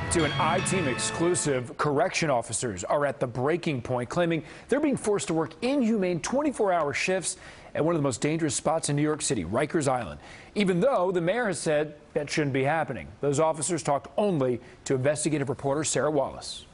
Back to an I-Team exclusive. Correction officers are at the breaking point, claiming they're being forced to work inhumane 24-hour shifts at one of the most dangerous spots in New York City, Rikers Island, even though the mayor has said that shouldn't be happening. Those officers talked only to investigative reporter Sarah Wallace.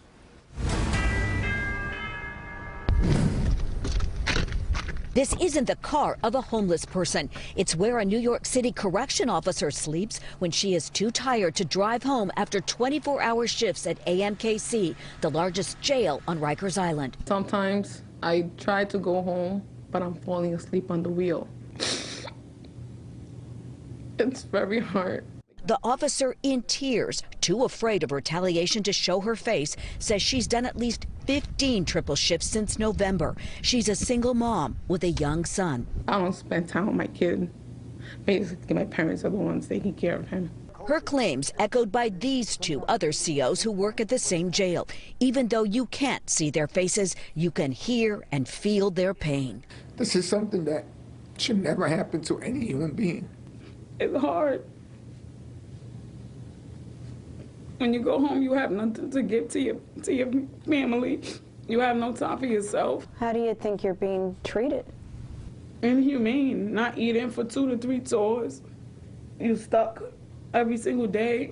This isn't the car of a homeless person. It's where a New York City correction officer sleeps when she is too tired to drive home after 24-hour shifts at AMKC, the largest jail on Rikers Island. Sometimes I try to go home, but I'm falling asleep on the wheel. It's very hard. The officer, in tears, too afraid of retaliation to show her face, says she's done at least 15 triple shifts since November. She's a single mom with a young son. I don't spend time with my kid. Basically, my parents are the ones taking care of him. Her claims echoed by these two other COs who work at the same jail. Even though you can't see their faces, you can hear and feel their pain. This is something that should never happen to any human being. It's hard. When you go home, you have nothing to give to your family. You have no time for yourself. How do you think you're being treated? Inhumane, not eating for 2 to 3 tours. You're stuck every single day.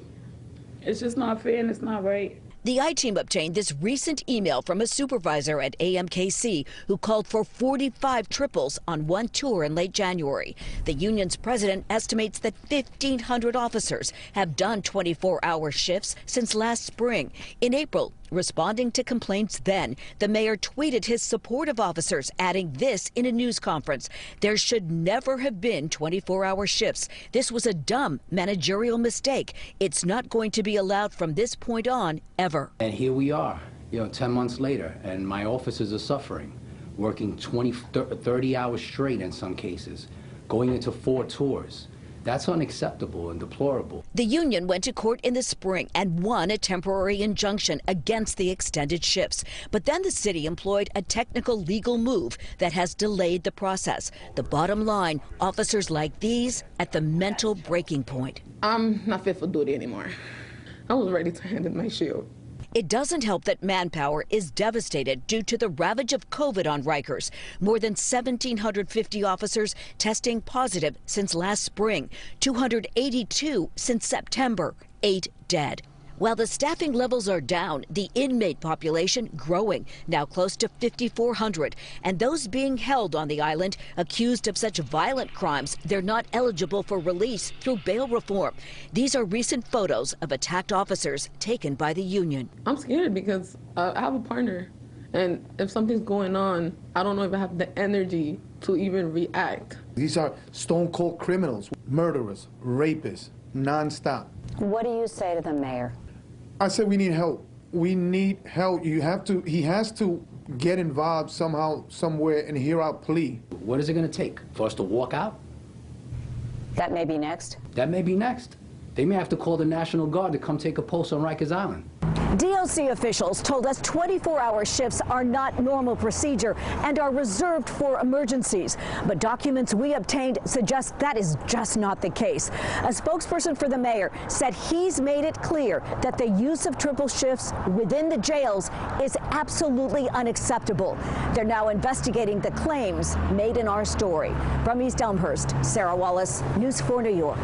It's just not fair and it's not right. The I-Team obtained this recent email from a supervisor at AMKC who called for 45 triples on one tour in late January. The union's president estimates that 1,500 officers have done 24-hour shifts since last spring. In April, responding to complaints then, the mayor tweeted his support of officers, adding this in a news conference: "There should never have been 24-hour shifts. This was a dumb managerial mistake. It's not going to be allowed from this point on, ever." And here we are, 10 months later, and my officers are suffering, working 30 hours straight in some cases, going into 4 tours. That's unacceptable and deplorable. The union went to court in the spring and won a temporary injunction against the extended shifts. But then the city employed a technical legal move that has delayed the process. The bottom line, officers like these at the mental breaking point. I'm not fit for duty anymore. I was ready to hand in my shield. It doesn't help that manpower is devastated due to the ravage of COVID on Rikers. More than 1,750 officers testing positive since last spring, 282 since September, 8 dead. While the staffing levels are down, the inmate population growing, now close to 5,400. And those being held on the island accused of such violent crimes, they're not eligible for release through bail reform. These are recent photos of attacked officers taken by the union. I'm scared because I have a partner. And if something's going on, I don't know if I have the energy to even react. These are stone cold criminals, murderers, rapists, nonstop. What do you say to the mayor? I said we need help. We need help. He has to get involved somehow, somewhere, and hear our plea. What is it going to take for us to walk out? That may be next. That may be next. They may have to call the National Guard to come take a post on Rikers Island. DLC officials told us 24-hour shifts are not normal procedure and are reserved for emergencies. But documents we obtained suggest that is just not the case. A spokesperson for the mayor said he's made it clear that the use of triple shifts within the jails is absolutely unacceptable. They're now investigating the claims made in our story. From East Elmhurst, Sarah Wallace, News 4 New York.